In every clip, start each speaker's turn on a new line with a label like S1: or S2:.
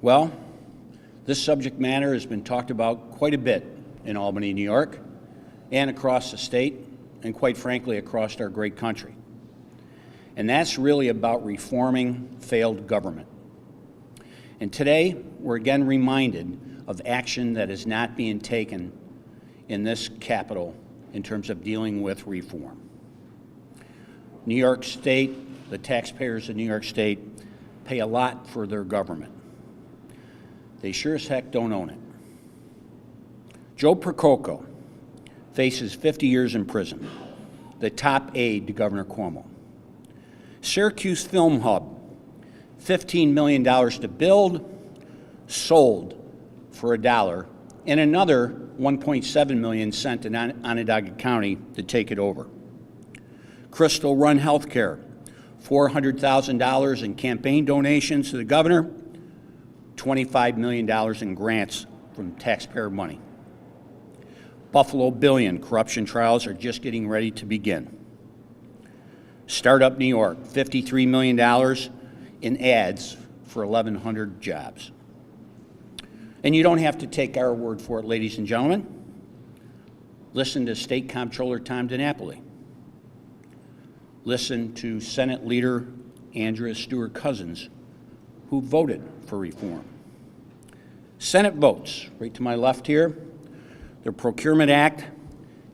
S1: Well, this subject matter has been talked about quite a bit in Albany, New York, and across the state, and quite frankly, across our great country. And that's really about reforming failed government. And today, we're again reminded of action that is not being taken in this Capitol in terms of dealing with reform. New York State, the taxpayers of New York State, pay a lot for their government. They sure as heck don't own it. Joe Prococo faces 50 years in prison, the top aide to Governor Cuomo. Syracuse Film Hub, $15 million to build, sold for $1, and another $1.7 million sent to Onondaga County to take it over. Crystal Run Healthcare, $400,000 in campaign donations to the governor, $25 million in grants from taxpayer money. Buffalo Billion corruption trials are just getting ready to begin. Startup New York, $53 million in ads for 1,100 jobs. And you don't have to take our word for it, ladies and gentlemen. Listen to State Comptroller Tom DiNapoli. Listen to Senate Leader Andrea Stewart-Cousins, who voted for reform. Senate votes, right to my left here, the Procurement Act,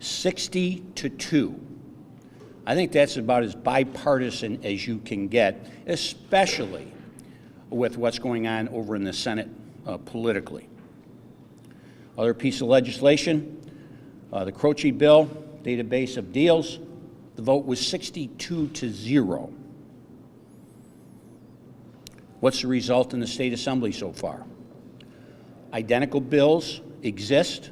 S1: 60-2. I think that's about as bipartisan as you can get, especially with what's going on over in the Senate politically. Other piece of legislation, the Croce bill, database of deals, the vote was 62-0. What's the result in the State Assembly so far? Identical bills exist.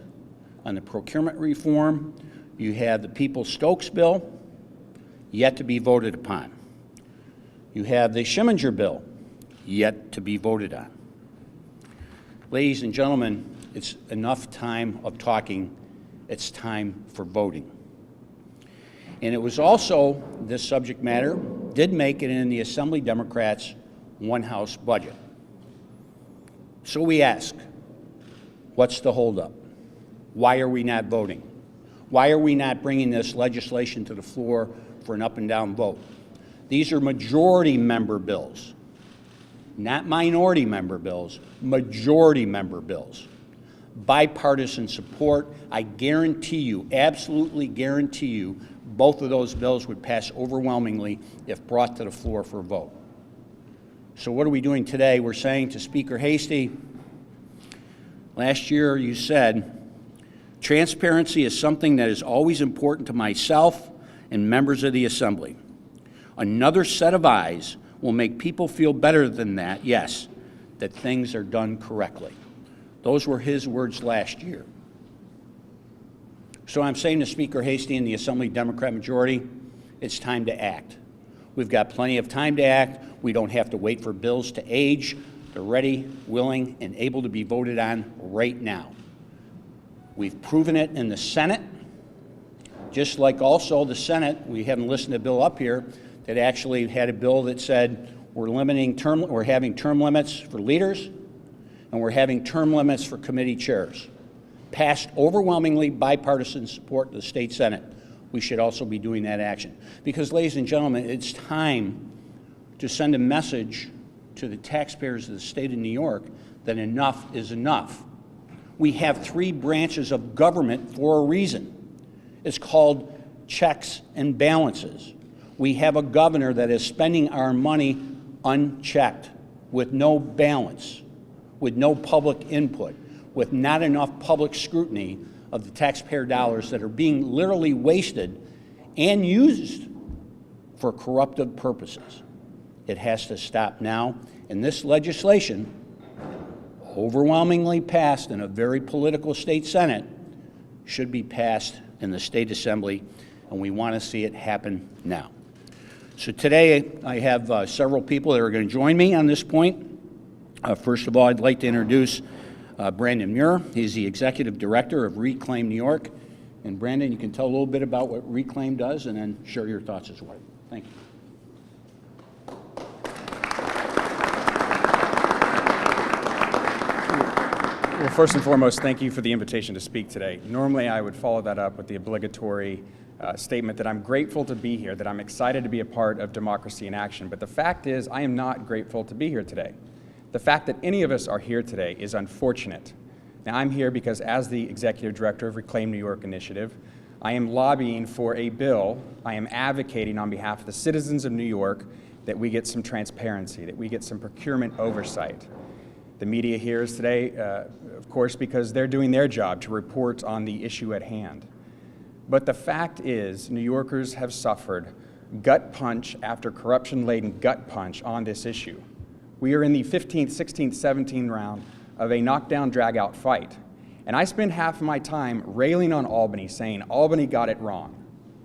S1: On the procurement reform, you have the Peoples-Stokes bill, yet to be voted upon. You have the Schimminger bill, yet to be voted on. Ladies and gentlemen, it's enough time of talking. It's time for voting. And it was also, this subject matter did make it in the Assembly Democrats' one-house budget. So we ask, what's the holdup? Why are we not voting? Why are we not bringing this legislation to the floor for an up and down vote? These are majority member bills, not minority member bills, majority member bills. Bipartisan support. I guarantee you, absolutely guarantee you, both of those bills would pass overwhelmingly if brought to the floor for a vote. So what are we doing today? We're saying to Speaker Hasty, last year you said, transparency is something that is always important to myself and members of the Assembly. Another set of eyes will make people feel better than that, yes, that things are done correctly. Those were his words last year. So I'm saying to Speaker Hasty and the Assembly Democrat majority, it's time to act. We've got plenty of time to act. We don't have to wait for bills to age. They're ready, willing, and able to be voted on right now. We've proven it in the Senate, just like also the Senate, we haven't listened to a bill up here that actually had a bill that said we're having term limits for leaders and we're having term limits for committee chairs. Passed overwhelmingly bipartisan support in the state Senate. We should also be doing that action. Because, ladies and gentlemen, it's time to send a message to the taxpayers of the state of New York that enough is enough. We have three branches of government for a reason. It's called checks and balances. We have a governor that is spending our money unchecked, with no balance, with no public input, with not enough public scrutiny of the taxpayer dollars that are being literally wasted and used for corruptive purposes. It has to stop now. And this legislation, overwhelmingly passed in a very political state Senate, should be passed in the State Assembly, and we want to see it happen now. So today I have several people that are going to join me on this point. First of all, I'd like to introduce Brandon Muir. He's the Executive Director of Reclaim New York. And Brandon, you can tell a little bit about what Reclaim does and then share your thoughts as well. Thank you.
S2: Well, first and foremost, thank you for the invitation to speak today. Normally, I would follow that up with the obligatory statement that I'm grateful to be here, that I'm excited to be a part of Democracy in Action. But the fact is, I am not grateful to be here today. The fact that any of us are here today is unfortunate. Now, I'm here because as the Executive Director of Reclaim New York Initiative, I am lobbying for a bill. I am advocating on behalf of the citizens of New York that we get some transparency, that we get some procurement oversight. The media here is today, of course, because they're doing their job to report on the issue at hand. But the fact is, New Yorkers have suffered gut punch after corruption-laden gut punch on this issue. We are in the 15th, 16th, 17th round of a knockdown, drag-out fight. And I spend half of my time railing on Albany, saying, Albany got it wrong.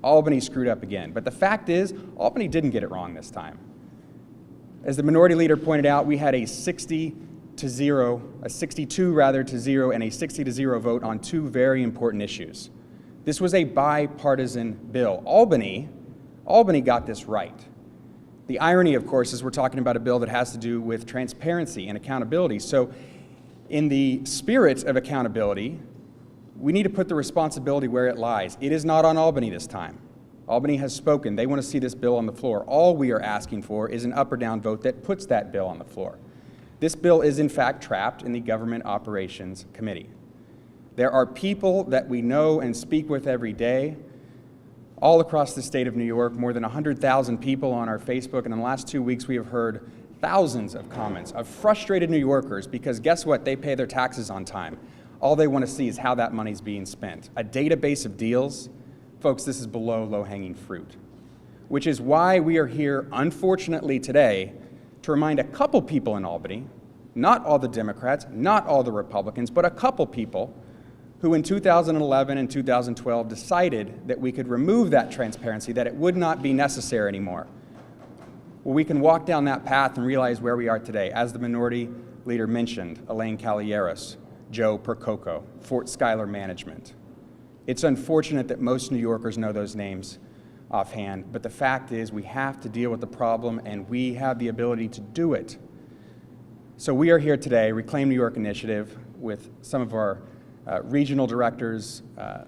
S2: Albany screwed up again. But the fact is, Albany didn't get it wrong this time. As the minority leader pointed out, we had a 62 to 0, and a 60 to 0 vote on two very important issues. This was a bipartisan bill. Albany got this right. The irony, of course, is we're talking about a bill that has to do with transparency and accountability. So in the spirit of accountability, we need to put the responsibility where it lies. It is not on Albany this time. Albany has spoken. They want to see this bill on the floor. All we are asking for is an up or down vote that puts that bill on the floor. This bill is, in fact, trapped in the Government Operations Committee. There are people that we know and speak with every day all across the state of New York, more than 100,000 people on our Facebook, and in the last 2 weeks we have heard thousands of comments of frustrated New Yorkers because guess what? They pay their taxes on time. All they want to see is how that money's being spent. A database of deals, folks, this is below low-hanging fruit, which is why we are here, unfortunately today, to remind a couple people in Albany, not all the Democrats, not all the Republicans, but a couple people who in 2011 and 2012 decided that we could remove that transparency, that it would not be necessary anymore. Well, we can walk down that path and realize where we are today. As the minority leader mentioned, Elaine Caballeros, Joe Percoco, Fort Schuyler Management. It's unfortunate that most New Yorkers know those names offhand, but the fact is we have to deal with the problem and we have the ability to do it. So we are here today, Reclaim New York Initiative, with some of our regional directors,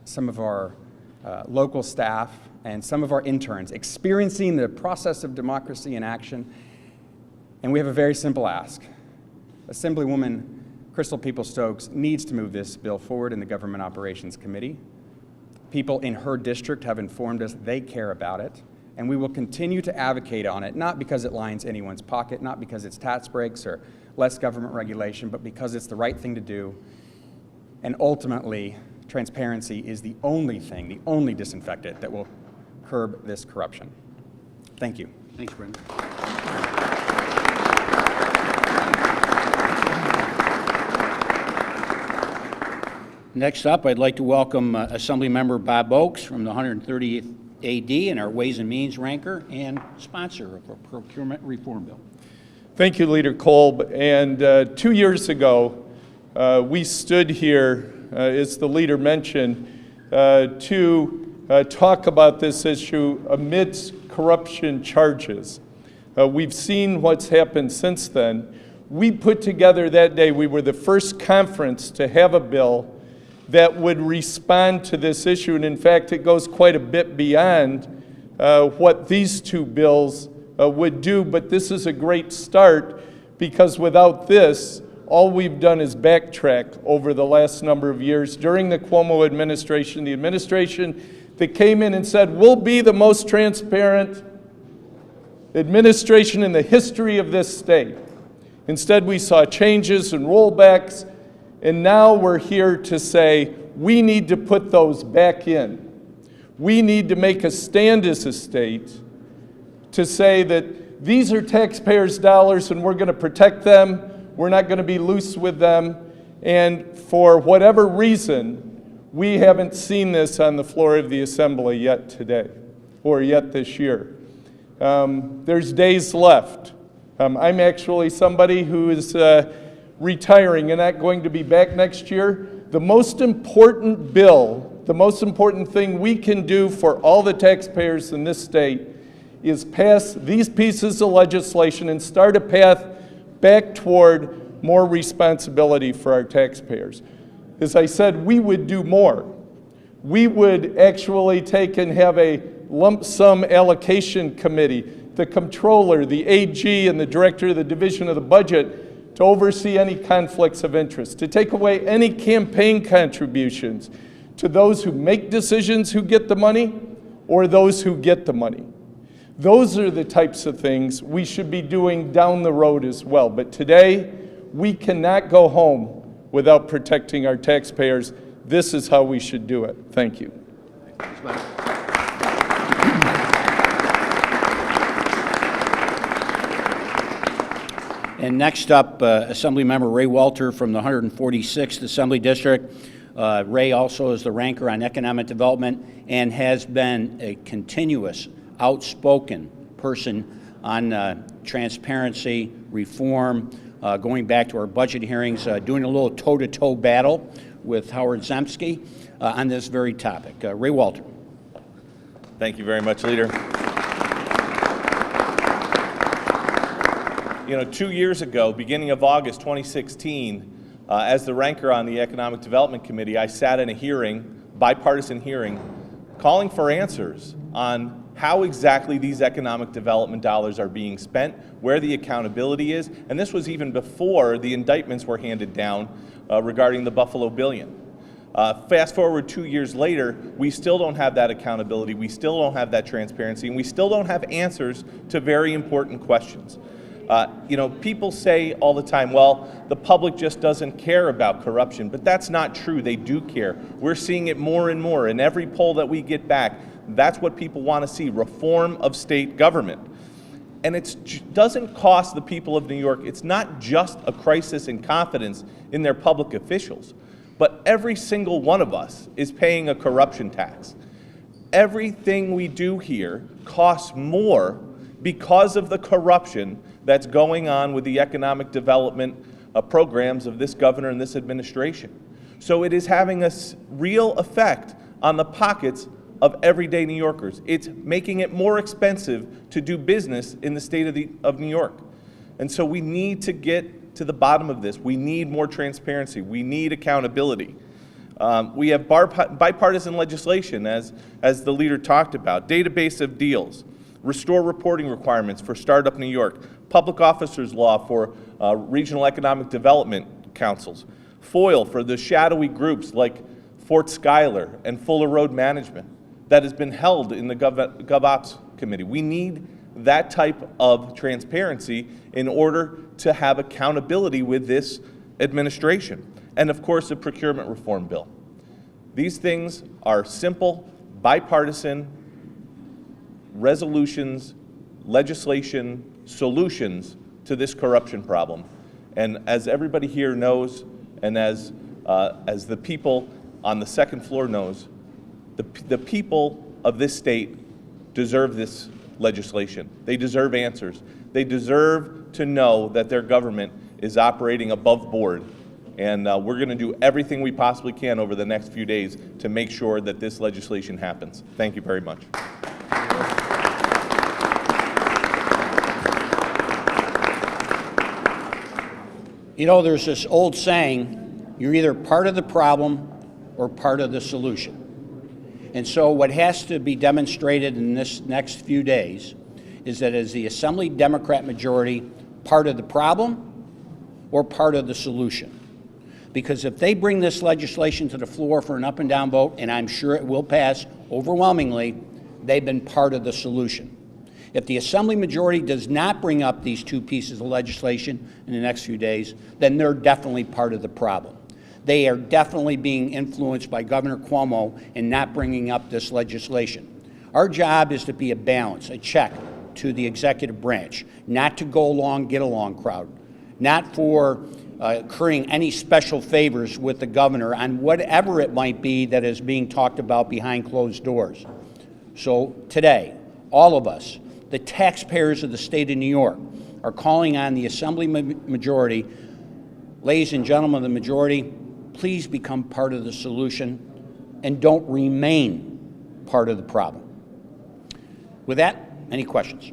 S2: some of our local staff, and some of our interns experiencing the process of democracy in action. And we have a very simple ask. Assemblywoman Crystal Peoples-Stokes needs to move this bill forward in the Government Operations Committee. People in her district have informed us they care about it, and we will continue to advocate on it, not because it lines anyone's pocket, not because it's tax breaks or less government regulation, but because it's the right thing to do. And ultimately, transparency is the only thing, the only disinfectant that will curb this corruption. Thank you.
S1: Thanks, Brendan. Next up, I'd like to welcome Assemblymember Bob Oakes from the 130th AD and our Ways and Means ranker and sponsor of a procurement reform bill.
S3: Thank you, Leader Kolb. And 2 years ago, we stood here, as the leader mentioned, to talk about this issue amidst corruption charges. We've seen what's happened since then. We put together that day, we were the first conference to have a bill that would respond to this issue. And in fact, it goes quite a bit beyond what these two bills would do. But this is a great start because without this, all we've done is backtrack over the last number of years. During the Cuomo administration, the administration that came in and said, we'll be the most transparent administration in the history of this state. Instead, we saw changes and rollbacks. And now we're here to say we need to put those back in. We need to make a stand as a state to say that these are taxpayers' dollars and we're going to protect them. We're not going to be loose with them. And for whatever reason, we haven't seen this on the floor of the Assembly yet today or yet this year. There's days left. I'm actually somebody who is retiring and not going to be back next year. The most important bill, the most important thing we can do for all the taxpayers in this state is pass these pieces of legislation and start a path back toward more responsibility for our taxpayers. As I said, we would do more. We would actually take and have a lump sum allocation committee, the comptroller, the AG, and the director of the division of the budget to oversee any conflicts of interest, to take away any campaign contributions to those who make decisions who get the money or those who get the money. Those are the types of things we should be doing down the road as well. But today, we cannot go home without protecting our taxpayers. This is how we should do it. Thank you.
S1: And next up, Assemblymember Ray Walter from the 146th Assembly District. Ray also is the ranker on economic development and has been a continuous, outspoken person on transparency, reform, going back to our budget hearings, doing a little toe-to-toe battle with Howard Zemsky on this very topic. Ray Walter.
S4: Thank you very much, Leader. You know, 2 years ago, beginning of August 2016, as the ranker on the Economic Development Committee, I sat in a hearing, bipartisan hearing, calling for answers on how exactly these economic development dollars are being spent, where the accountability is, and this was even before the indictments were handed down regarding the Buffalo Billion. Fast forward 2 years later, we still don't have that accountability, we still don't have that transparency, and we still don't have answers to very important questions. You know, people say all the time, well, the public just doesn't care about corruption, but that's not true. They do care. We're seeing it more and more. In every poll that we get back, that's what people want to see, reform of state government. And it doesn't cost the people of New York. It's not just a crisis in confidence in their public officials, but every single one of us is paying a corruption tax. Everything we do here costs more because of the corruption that's going on with the economic development programs of this governor and this administration. So it is having a real effect on the pockets of everyday New Yorkers. It's making it more expensive to do business in the state of New York. And so we need to get to the bottom of this. We need more transparency. We need accountability. We have bipartisan legislation, as the leader talked about, database of deals, restore reporting requirements for Startup New York, public officers law for regional economic development councils, FOIL for the shadowy groups like Fort Schuyler and Fuller Road Management that has been held in the GovOps committee. We need that type of transparency in order to have accountability with this administration. And of course, the procurement reform bill. These things are simple, bipartisan resolutions, legislation, solutions to this corruption problem. And as everybody here knows, and as the people on the second floor knows, the people of this state deserve this legislation. They deserve answers. They deserve to know that their government is operating above board. And we're going to do everything we possibly can over the next few days to make sure that this legislation happens. Thank you very much.
S1: You know, there's this old saying, you're either part of the problem or part of the solution. And so what has to be demonstrated in this next few days is that is the Assembly Democrat majority part of the problem or part of the solution? Because if they bring this legislation to the floor for an up and down vote, and I'm sure it will pass overwhelmingly, they've been part of the solution. If the Assembly majority does not bring up these two pieces of legislation in the next few days, then they're definitely part of the problem. They are definitely being influenced by Governor Cuomo in not bringing up this legislation. Our job is to be a balance, a check to the executive branch, not to go along, get along crowd, not for incurring any special favors with the governor on whatever it might be that is being talked about behind closed doors. So today, all of us, the taxpayers of the state of New York, are calling on the Assembly majority, ladies and gentlemen of the majority, please become part of the solution and don't remain part of the problem. With that, any questions?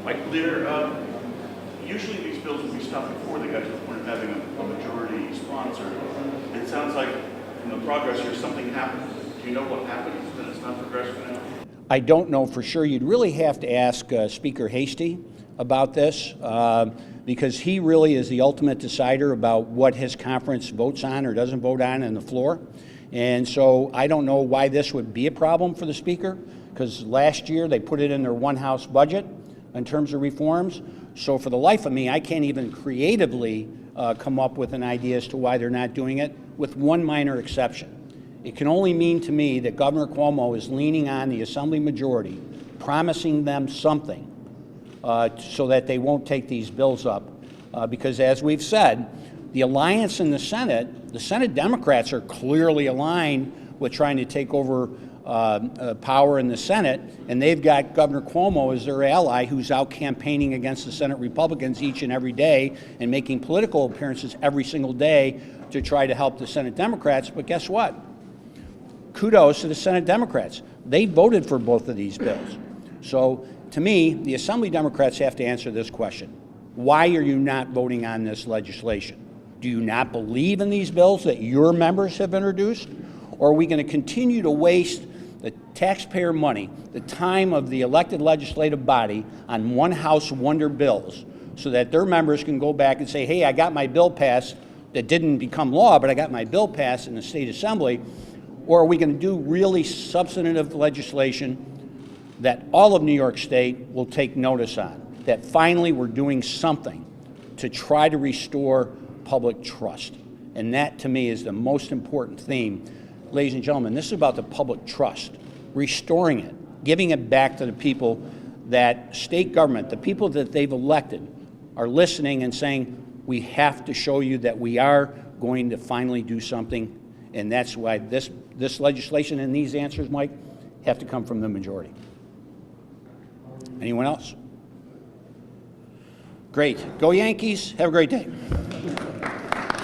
S5: Mike, Leader, usually these bills would be stopped before they got to the point of having a majority sponsor. It sounds like from the progress here, something happened. Do you know what happened that it's not progressed now?
S1: I don't know for sure. You'd really have to ask Speaker Hasty about this because he really is the ultimate decider about what his conference votes on or doesn't vote on the floor. And so I don't know why this would be a problem for the Speaker, because last year they put it in their one-house budget in terms of reforms. So for the life of me, I can't even creatively come up with an idea as to why they're not doing it, with one minor exception. It can only mean to me that Governor Cuomo is leaning on the Assembly majority, promising them something so that they won't take these bills up. Because as we've said, the alliance in the Senate Democrats are clearly aligned with trying to take over power in the Senate, and they've got Governor Cuomo as their ally, who's out campaigning against the Senate Republicans each and every day and making political appearances every single day to try to help the Senate Democrats. But guess what? Kudos to the Senate Democrats. They voted for both of these bills. So to me, the Assembly Democrats have to answer this question. Why are you not voting on this legislation? Do you not believe in these bills that your members have introduced? Or are we going to continue to waste the taxpayer money, the time of the elected legislative body on one-house wonder bills so that their members can go back and say, hey, I got my bill passed that didn't become law, but I got my bill passed in the state assembly? Or are we going to do really substantive legislation that all of New York State will take notice on, that finally we're doing something to try to restore public trust? And that, to me, is the most important theme. Ladies and gentlemen, this is about the public trust, restoring it, giving it back to the people that state government, the people that they've elected, are listening and saying, we have to show you that we are going to finally do something. And that's why this legislation and these answers, Mike, have to come from the majority. Anyone else? Great. Go Yankees. Have a great day.